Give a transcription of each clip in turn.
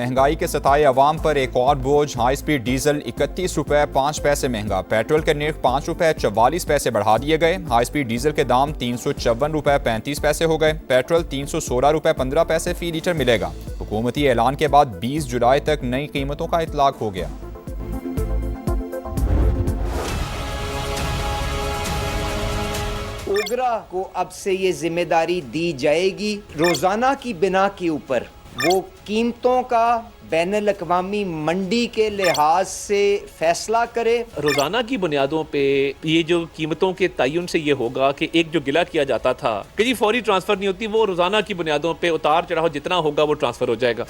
महंगाई के सताए अवाम पर एक और बोझ। हाई स्पीड डीजल 31 रुपए 5 पैसे महंगा। पेट्रोल के निर्ख 5 रुपए 44 पैसे बढ़ा दिए गए। हाई स्पीड डीजल के दाम 354 रुपए 35 पैसे हो गए। पेट्रोल 316 रुपए 15 पैसे फी लीटर मिलेगा। हुकूमती ऐलान के बाद 20 जुलाई तक नई कीमतों का इतलाक हो गया। ओगरा को अब से ये जिम्मेदारी दी जाएगी रोजाना की बिना के ऊपर वो कीमतों का बैनुल अक़वामी मंडी के लिहाज से फैसला करे। रोजाना की बुनियादों पे ये जो कीमतों के तयन से ये होगा कि एक जो गिला किया जाता था कि जी फौरी ट्रांसफर नहीं होती, वो रोजाना की बुनियादों पे उतार चढ़ाव जितना होगा वो ट्रांसफर हो जाएगा।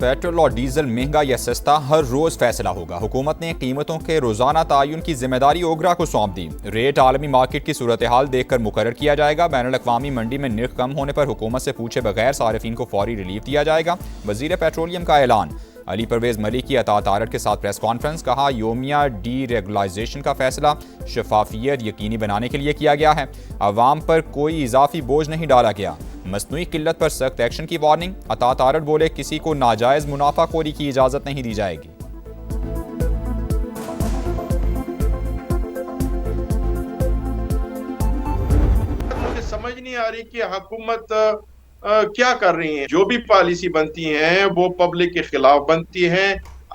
पेट्रोल और डीजल महंगा या सस्ता हर रोज फैसला होगा। हुकूमत ने कीमतों के रोजाना तयन की जिम्मेदारी ओगरा को सौंप दी। रेट आलमी मार्केट की सूरत हाल देखकर मुकर्रर किया जाएगा। बैनुल अक़वामी मंडी में निर्ख कम होने पर हुकूमत से पूछे बगैर सारिफीन को फौरी रिलीफ दिया जाएगा। वजीर पेट्रोलियम का ऐलान। अली परवेज मलिक की अतात आरट के साथ प्रेस कॉन्फ्रेंस। कहा, योमिया डी रेगुलाइजेशन का फैसला शफाफियत यकीनी बनाने के लिए किया गया है। अवाम पर कोई इजाफी बोझ नहीं डाला गया। मसनूई किल्लत पर सख्त एक्शन की वार्निंग। अतात आरट बोले, किसी को नाजायज मुनाफाखोरी की इजाजत नहीं दी जाएगी। मुझे समझ नहीं आ रही कि हुकूमत क्या कर रही है। जो भी पॉलिसी बनती है वो पब्लिक के खिलाफ बनती है।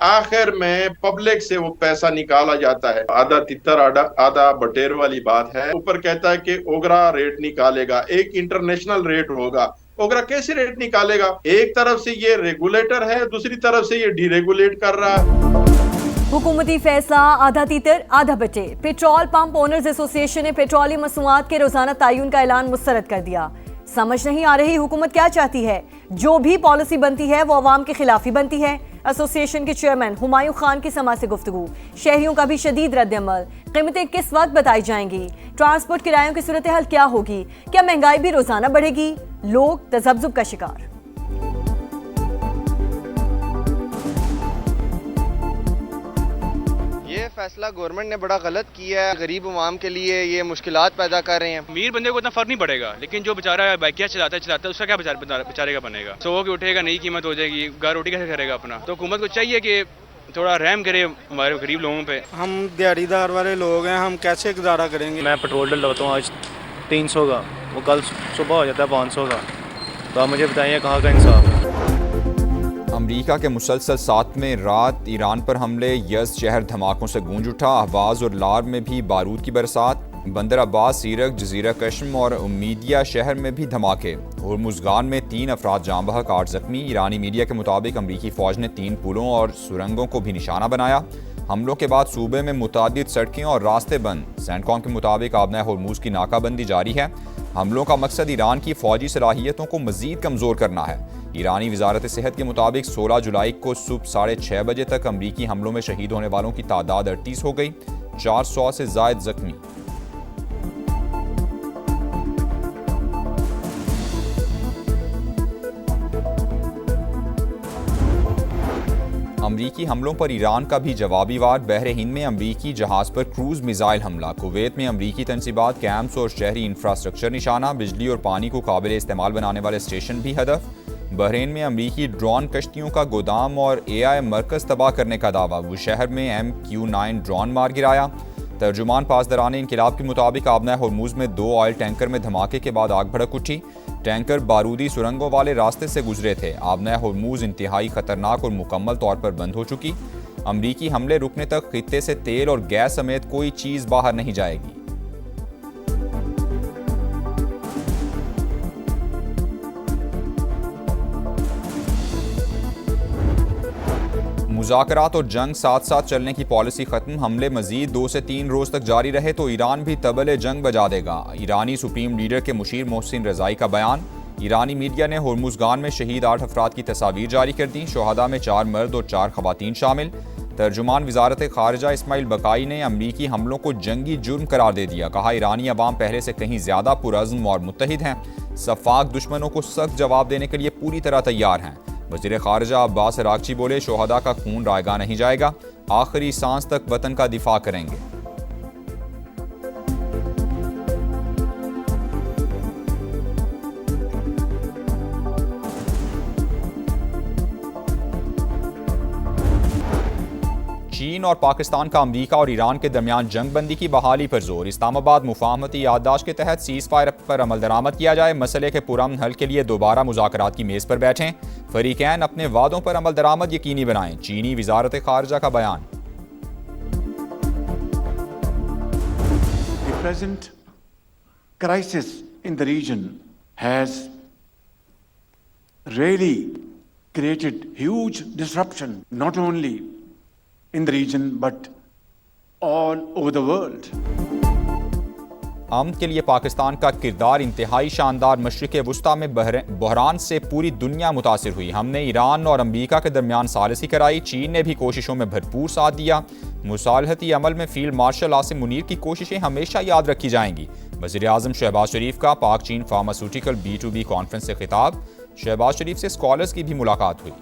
आखिर में पब्लिक से वो पैसा निकाला जाता है। आधा तितर आधा बटेर वाली बात है। ऊपर कहता है कि ओगरा रेट निकालेगा, एक इंटरनेशनल रेट होगा। ओगरा कैसे रेट निकालेगा? एक तरफ से ये रेगुलेटर है, दूसरी तरफ से ये डीरेगुलेट कर रहा है। हुकूमती फैसला आधा तीतर आधा बटेर। पेट्रोल पंप ओनर्स एसोसिएशन ने पेट्रोलियम मसनूआत के रोजाना तयन का ऐलान मुस्तरद कर दिया। समझ नहीं आ रही हुकूमत क्या चाहती है। जो भी पॉलिसी बनती है वो अवाम के खिलाफ ही बनती है। एसोसिएशन के चेयरमैन हुमायूं खान की समा से गुफ्तगू। शहरियों का भी शदीद रद्द-ए-अमल। कीमतें किस वक्त बताई जाएंगी? ट्रांसपोर्ट किरायों की सूरत हाल क्या होगी? क्या महंगाई भी रोजाना बढ़ेगी? लोग तज़ब्ज़ुब का शिकार। ये फैसला गवर्नमेंट ने बड़ा गलत किया है। गरीब अवाम के लिए ये मुश्किलात पैदा कर रहे हैं। अमीर बंदे को इतना फर्क नहीं पड़ेगा, लेकिन जो बेचारा बाइकिया चलाता है उसका क्या बेचारे का बनेगा? सो के उठेगा, नई कीमत हो जाएगी, घर रोटी कैसे करेगा अपना? तो हुकूमत को चाहिए कि थोड़ा रहम करे हमारे गरीब लोगों पे। हम दिहाड़ीदार वाले लोग हैं, हम कैसे गुजारा करेंगे? मैं पेट्रोल डलवाता हूँ आज 300 का, वो कल सुबह हो जाता है 500 का। तो आप मुझे बताइए कहाँ का इंसाफ है? अमरीका के मुसलसल 7वें रात ईरान पर हमले। यज़ शहर धमाकों से गूंज उठा। अहवाज और लार में भी बारूद की बरसात। बंदर अब्बास, सीरक, जजीरा कश्म और उम्मीदिया शहर में भी धमाके। होर्मुज़गान में 3 अफराद जाँ बहक, 8 जख्मी। ईरानी मीडिया के मुताबिक अमरीकी फ़ौज ने 3 पुलों और सुरंगों को भी निशाना बनाया। हमलों के बाद सूबे में मुतादिद सड़कें और रास्ते बंद। सेंटकॉम के मुताबिक आबना होर्मुज़ की नाकाबंदी जारी है। हमलों का मकसद ईरान की फ़ौजी सलाहियतों को मज़ीद कमज़ोर करना है। ईरानी वजारत सेहत के मुताबिक 16 जुलाई को सुबह 6:30 बजे तक अमरीकी हमलों में शहीद होने वालों की तादाद 38 हो गई। 400 से ज़ायद जख्मी। अमरीकी हमलों पर ईरान का भी जवाबी वार। बहरे हिंद में अमरीकी जहाज पर क्रूज मिसाइल हमला। कुवैत में अमरीकी तनसीबात, कैंप्स और शहरी इंफ्रास्ट्रक्चर निशाना। बिजली और पानी को काबिल इस्तेमाल बनाने वाले स्टेशन भी हदफ। बहरीन में अमरीकी ड्रोन कश्तियों का गोदाम और AI मरकज़ तबाह करने का दावा। वो शहर में MQ-9 ड्रोन मार गिराया। तर्जुमान पासदारान इनकिलाब के मुताबिक आबना होर्मुज़ में 2 ऑयल टैंकर में धमाके के बाद आग भड़क उठी। टैंकर बारूदी सुरंगों वाले रास्ते से गुजरे थे। आबना होर्मुज़ इंतहाई खतरनाक और मुकम्मल तौर पर बंद हो चुकी। अमरीकी हमले रुकने तक खित्ते से तेल और गैस समेत कोई चीज़ बाहर नहीं जाएगी। मुज़ाकरात और जंग साथ साथ चलने की पॉलिसी खत्म। हमले मजीद 2 से 3 रोज तक जारी रहे तो ईरान भी तबले जंग बजा देगा। ईरानी सुप्रीम लीडर के मुशीर मोहसिन रज़ाई का बयान। ईरानी मीडिया ने होर्मुज़गान में शहीद 8 अफराद की तस्वीर जारी कर दी। शुहदा में 4 मर्द और 4 खवातीन शामिल। तर्जुमान वजारत खारजा इस्माइल बकाई ने अमरीकी हमलों को जंगी जुर्म करार दे दिया। कहा, ईरानी अवाम पहले से कहीं ज्यादा पुरअज़्म और मुत्तहिद हैं। सफ़ाक दुश्मनों को सख्त जवाब देने के लिए पूरी तरह तैयार हैं। वज़ीर ख़ारिजा अब्बास अराग़ची बोले, शुहदा का खून रायगा नहीं जाएगा, आखिरी सांस तक वतन का दिफा करेंगे। चीन और पाकिस्तान का अमरीका और ईरान के दरमियान जंग बंदी की बहाली पर जोर। इस्लामाबाद मुफाहमती याददाश्त के तहत सीज़ फायर पर अमल दरामद किया जाए। मसले के पुरअमन हल के लिए दोबारा मुज़ाकरात की मेज़ पर बैठें। फरीकैन अपने वादों पर अमल दरामद यकीनी बनाएं। चीनी वज़ारत ख़ारिजा का बयान। The present crisis in the region has really created huge disruption, not only in the region but all over the world. अमन के लिए पाकिस्तान का किरदार इंतहाई शानदार। मशरिक़ वुस्ता में बहरान से पूरी दुनिया मुतासिर हुई। हमने ईरान और अमरीका के दरमियान सालिसी कराई। चीन ने भी कोशिशों में भरपूर साथ दिया। मुसालहती अमल में फील्ड मार्शल आसिम मुनीर की कोशिशें हमेशा याद रखी जाएंगी। वज़ीर आज़म शहबाज शरीफ का पाक चीन फार्मास्यूटिकल B2B कॉन्फ्रेंस से खिताब। शहबाज शरीफ से स्कॉलर्स की भी मुलाकात हुई।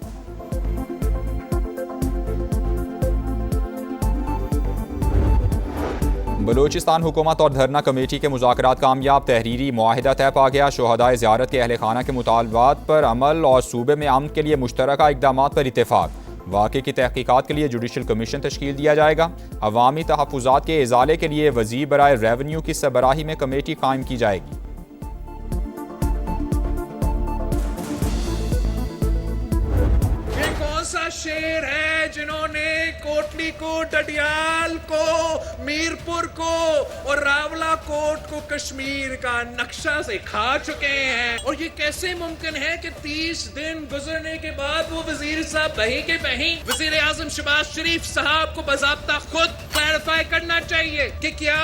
बलूचिस्तान हुकूमत और धरना कमेटी के मुज़ाकरात कामयाब। तहरीरी मुआहिदा तय पा गया। शोहदाए ज़ियारत के अहल खाना के मुतालबात पर अमल और सूबे में अमन के लिए मुश्तरका इक़दामात पर इत्तेफाक। वाक़े की तहक़ीक़ात के लिए जुडिशल कमीशन तश्कील दिया जाएगा। अवामी तहफ़्फ़ुज़ात के इज़ाले के लिए वज़ीर बराए रेवेन्यू की सरबराही में कमेटी कायम की जाएगी। शेर है जिन्होंने कोटली को, डडियाल को, मीरपुर को और रावला कोट को कश्मीर का नक्शा से खा चुके हैं। और ये कैसे मुमकिन है कि 30 दिन गुजरने के बाद वो वजीर साहब बही के बही वजीर आजम शहबाज शरीफ साहब को बाज़ाब्ता खुद क्लैरिफाई करना चाहिए कि क्या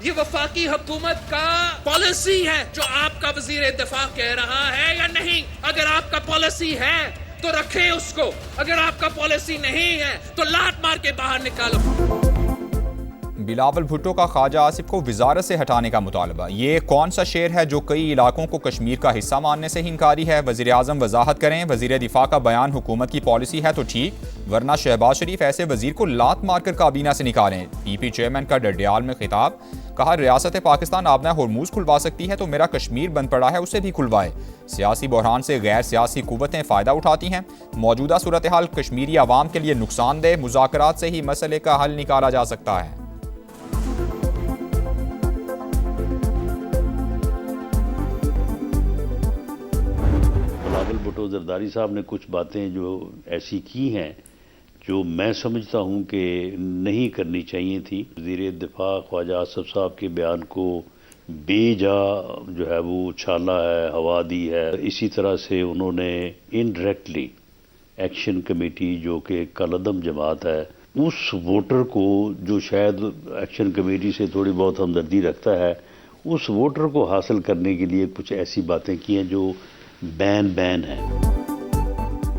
ये वफाकी हुकूमत का पॉलिसी है जो आपका वजीर दिफा कह रहा है या नहीं। अगर आपका पॉलिसी है तो रखे उसको, अगर आपका पॉलिसी नहीं है तो लात मार के बाहर निकालो। बिलावल भुट्टो का ख्वाजा आसिफ को वजारत से हटाने का मुतालबा। ये कौन सा शेर है जो कई इलाकों को कश्मीर का हिस्सा मानने से ही इनकारी है। वज़ीर आज़म वजाहत करें। वज़ीर दिफा का बयान हुकूमत की पॉलिसी है तो ठीक, वरना शहबाज शरीफ ऐसे वजीर को लात मारकर काबीना से निकालें। PP चेयरमैन का डडियाल में खिताब। कहा, रियासत पाकिस्तान आबना हरमूज खुलवा सकती है तो मेरा कश्मीर बंद पड़ा है उसे भी खुलवाए। सियासी बहरान से गैर सियासी कुव्वतें फ़ायदा उठाती हैं। मौजूदा सूरत हाल कश्मीरी आवाम के लिए नुकसानदेह। मुज़ाकरात से ही मसले का हल निकाला जा सकता है। बिलावल भुट्टो जरदारी साहब ने कुछ बातें जो ऐसी की हैं जो मैं समझता हूं कि नहीं करनी चाहिए थी। वज़ीर दिफा ख्वाजा आसिफ साहब के बयान को बेजा जो है वो उछाला है, हवा दी है। इसी तरह से उन्होंने इनडायरेक्टली एक्शन कमेटी जो कि कलअदम जमात है उस वोटर को जो शायद एक्शन कमेटी से थोड़ी बहुत हमदर्दी रखता है उस वोटर को हासिल करने के लिए कुछ ऐसी बातें की हैं जो बैन है।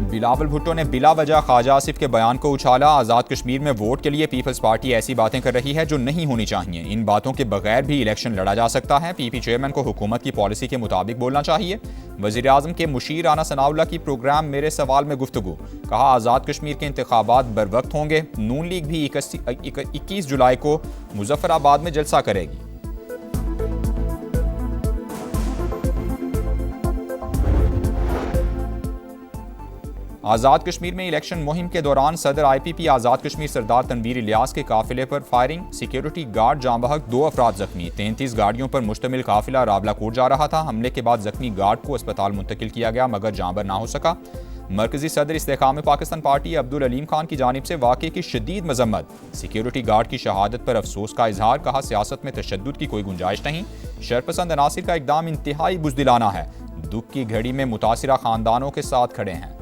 बिलावल भुट्टो ने बिला वजह ख्वाजा आसिफ के बयान को उछाला। आज़ाद कश्मीर में वोट के लिए पीपल्स पार्टी ऐसी बातें कर रही है जो नहीं होनी चाहिए। इन बातों के बगैर भी इलेक्शन लड़ा जा सकता है। PP चेयरमैन को हुकूमत की पॉलिसी के मुताबिक बोलना चाहिए। वज़ीर आज़म के मुशीर राना सनाउल्लाह की प्रोग्राम मेरे सवाल में गुफ्तगू। कहा, आज़ाद कश्मीर के इंतखाबात बर वक्त होंगे। नून लीग भी 21 जुलाई को मुजफ्फराबाद में जलसा करेगी। आज़ाद कश्मीर में इलेक्शन मुहिम के दौरान सदर IPP आज़ाद कश्मीर सरदार तनवीर इलियास के काफिले पर फायरिंग। सिक्योरिटी गार्ड जाँ बहक, 2 अफराद जख्मी। 33 गाड़ियों पर मुश्तमिल काफिला रावलाकोट जा रहा था। हमले के बाद जख्मी गार्ड को अस्पताल मुंतकिल किया गया मगर जाँबर ना हो सका। मरकजी सदर इस्तेकाम पाकिस्तान पार्टी अब्दुल अलीम खान की जानिब से वाक़े की शदीद मजम्मत। सिक्योरिटी गार्ड की शहादत पर अफसोस का इजहार। कहा, सियासत में तशद्दुद की कोई गुंजाइश नहीं। शरपसंद अनासिर का इकदाम इंतहाई बुज़दिलाना है। दुख की घड़ी में मुतासिरा खानदानों के साथ खड़े हैं।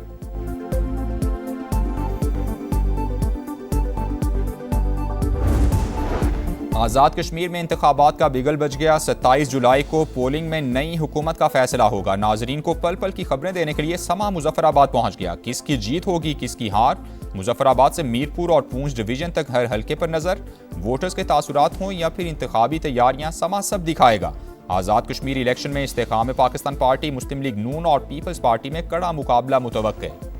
आज़ाद कश्मीर में इंतखाबात का बिगल बज गया। 27 जुलाई को पोलिंग में नई हुकूमत का फैसला होगा। नाजरीन को पल पल की खबरें देने के लिए समा मुजफ्फराबाद पहुंच गया। किसकी जीत होगी किसकी हार। मुजफ्फराबाद से मीरपुर और पूंछ डिवीजन तक हर हल्के पर नजर। वोटर्स के तासुरात हों या फिर इंतखाबी तैयारियां, समा सब दिखाएगा। आज़ाद कश्मीर इलेक्शन में इस्तेकाम पाकिस्तान पार्टी, मुस्लिम लीग नून और पीपल्स पार्टी में कड़ा मुकाबला मुतवक्के।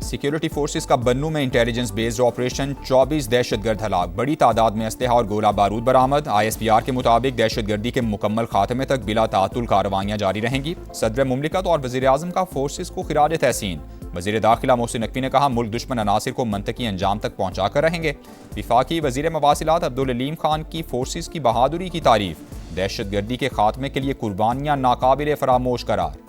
सिक्योरिटी फोर्सेस का बन्नू में इंटेलिजेंस बेस्ड ऑपरेशन, 24 दहशतगर्द हलाक, बड़ी तादाद में असलहा और गोला बारूद बरामद। ISPR के मुताबिक दहशतगर्दी के मुकम्मल खात्मे तक बिला तातुल कार्रवाइयाँ जारी रहेंगी। सदर मुमलिकत और वज़ीर आज़म का फोर्सेस को खिराज तहसीन। वज़ीर दाखिला मोहसिन नकवी ने कहा, मुल्क दुश्मन अनासिर को मंतकी अंजाम तक पहुँचा कर रहेंगे। वफाकी वज़ीर मवासिलात अब्दुल अलीम खान की फोर्सेस की बहादुरी की तारीफ, दहशतगर्दी के खात्मे के लिए कुर्बानियाँ नाकाबिल फरामोश करार।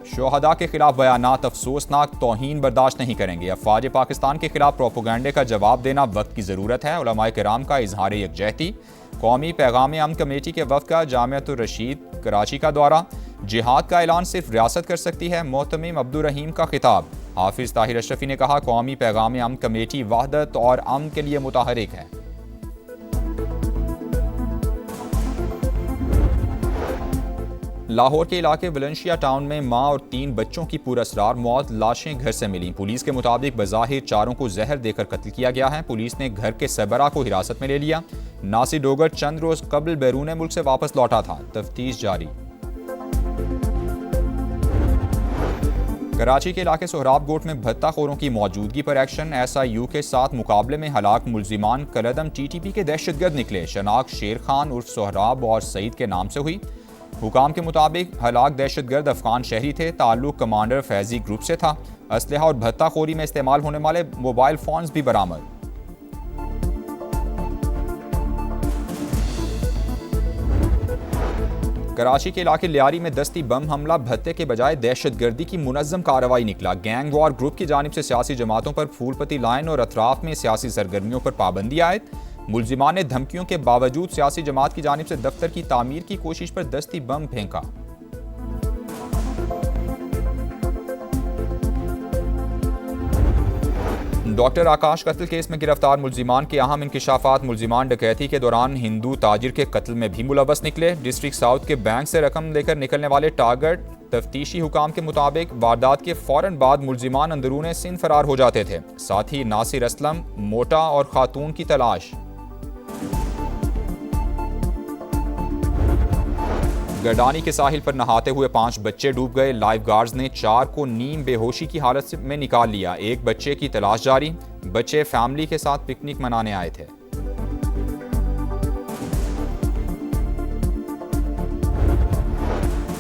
शोहदा के खिलाफ बयानात अफसोसनाक, तौहीन बर्दाश्त नहीं करेंगे। अफवाज पाकिस्तान के खिलाफ प्रोपोगंडे का जवाब देना वक्त की ज़रूरत है। उलमाए किराम का इजहार यकजहती। कौमी पैगाम अमन कमेटी के वफ़द का जामिअतुर रशीद कराची का दौरा। जिहाद का ऐलान सिर्फ रियासत कर सकती है, मोहतमिम अब्दुल रहीम का खिताब। हाफिज़ ताहिर अशरफी ने कहा, कौमी पैगाम अमन कमेटी वहदत और अमन के लिए मुतहरिक है। लाहौर के इलाके वलेंशिया टाउन में मां और 3 बच्चों की पुरअसरार मौत, लाशें घर से मिली। पुलिस के मुताबिक बज़ाहिर चारों को जहर देकर कत्ल किया गया है। पुलिस ने घर के सरबरा को हिरासत में ले लिया। नासिर डोगर चंद रोज कबल बैरून मुल्क से वापस लौटा था, तफ्तीश जारी। कराची के इलाके सोहराब गोट में भत्ताखोरों की मौजूदगी पर एक्शन। SIU के साथ मुकाबले में हलाक मुलजिमान कलदम TTP के दहशतगर्द निकले। शनाख्त शेर खान उर्फ सोहराब और सईद के नाम से हुई। हुकाम के मुताबिक हलाक दहशतगर्द अफगान शहरी थे। ताल्लुक कमांडर फैजी ग्रुप से था। असलहा और भत्ताखोरी में इस्तेमाल होने वाले मोबाइल फोन्स भी बरामद। कराची के इलाके लियारी में दस्ती बम हमला भत्ते के बजाय दहशतगर्दी की मुनज़्ज़म कार्रवाई निकला। गैंग वॉर ग्रुप की जानिब से सियासी जमातों पर फूलपति लाइन और अतराफ में सियासी सरगर्मियों पर पाबंदी आयद। मुलजिमान ने धमकियों के बावजूद सियासी जमात की जानिब से दफ्तर की तामीर की कोशिश पर दस्ती बम फेंका। डॉक्टर आकाश कत्ल केस में गिरफ्तार मुलजिमान के अहम इंकिशाफात। मुलजिमान डकैती के दौरान हिंदू ताजिर के कत्ल में भी मुलव्वस निकले। डिस्ट्रिक्ट साउथ के बैंक से रकम लेकर निकलने वाले टारगेट। तफ्तीशी हुकाम के मुताबिक वारदात के फौरन बाद मुलजिमान अंदरूने सिंध फरार हो जाते थे। साथ ही नासिर असलम, मोटा और खातून की तलाश। गरडानी के साहिल पर नहाते हुए 5 बच्चे डूब गए। लाइफ गार्ड्स ने 4 को नीम बेहोशी की हालत में निकाल लिया। एक बच्चे की तलाश जारी। बच्चे फैमिली के साथ पिकनिक मनाने आए थे।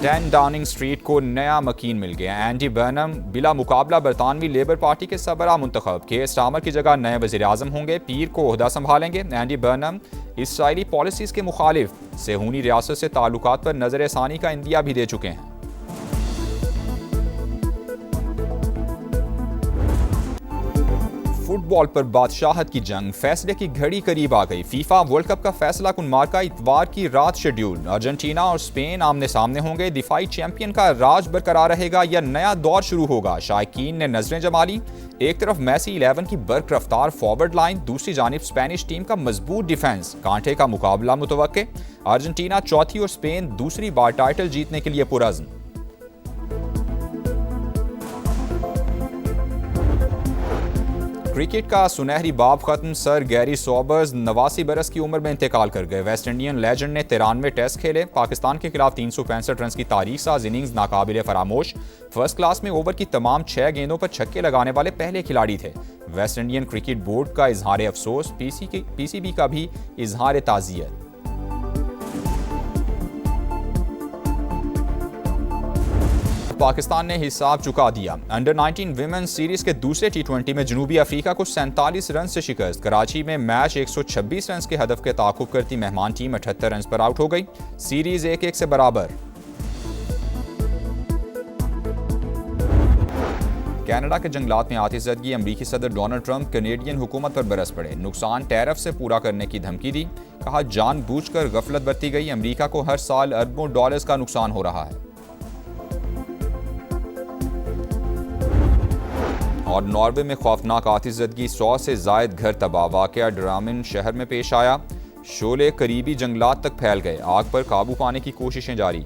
10 डाउनिंग स्ट्रीट को नया मकीन मिल गया। एंडी बर्नम बिला मुकाबला बरतानवी लेबर पार्टी के सरबराह मुंतखब। केयर स्टार्मर की जगह नए वज़ीर आज़म होंगे। पीर को ओहदा संभालेंगे। एंडी बर्नम इसराइली पॉलिसीज़ के मुखालिफ सेहूनी रियासत से ताल्लुकात पर नज़र-ए-सानी का इंदिया भी दे चुके हैं। फुटबॉल पर बादशाहत की जंग, फैसले की घड़ी करीब आ गई। फीफा वर्ल्ड कप का फैसला कुन मार्का इतवार की रात शेड्यूल। अर्जेंटीना और स्पेन आमने सामने होंगे। दिफाई चैंपियन का राज बरकरार रहेगा या नया दौर शुरू होगा? शायकीन ने नजरें जमा ली। एक तरफ मैसी 11 की बर्क रफ्तार फॉरवर्ड लाइन, दूसरी जानिब स्पेनिश टीम का मजबूत डिफेंस। कांटे का मुकाबला मुतवक्के। अर्जेंटीना चौथी और स्पेन दूसरी बार टाइटल जीतने के लिए पुरअज़्म। क्रिकेट का सुनहरी बाब खत्म। सर गैरी सॉबर्स 89 बरस की उम्र में इंतकाल कर गए। वेस्ट इंडियन लेजेंड ने 93 टेस्ट खेले। पाकिस्तान के खिलाफ 365 रन की तारीख साज इनिंग्स नाकाबिले फरामोश। फर्स्ट क्लास में ओवर की तमाम 6 गेंदों पर छक्के लगाने वाले पहले खिलाड़ी थे। वेस्ट इंडियन क्रिकेट बोर्ड का इजहार अफसोस। PCB का भी इजहार ताज़ियत। पाकिस्तान ने हिसाब चुका दिया। अंडर 19 विमेंस सीरीज के दूसरे T20 में जनूबी अफ्रीका को 47 रन से शिकस्त। कराची में मैच 126 रन के हदफ के ताक़ुब करती मेहमान टीम 78 रन पर आउट हो गई। सीरीज 1-1 से बराबर। कनाडा के जंगलात में आतिशज़दगी। अमरीकी सदर डोनाल्ड ट्रंप कनेडियन हुकूमत पर बरस पड़े। नुकसान टैरिफ से पूरा करने की धमकी दी। कहा, जानबूझकर गफलत बरती गई। अमरीका को हर साल अरबों डॉलर्स का नुकसान हो रहा है। और नॉर्वे में खौफनाक आतिशज़दगी, 100 से ज़ायद घर तबाह। वाक़या ड्रामिन शहर में पेश आया। शोले करीबी जंगलात तक फैल गए। आग पर काबू पाने की कोशिशें जारी।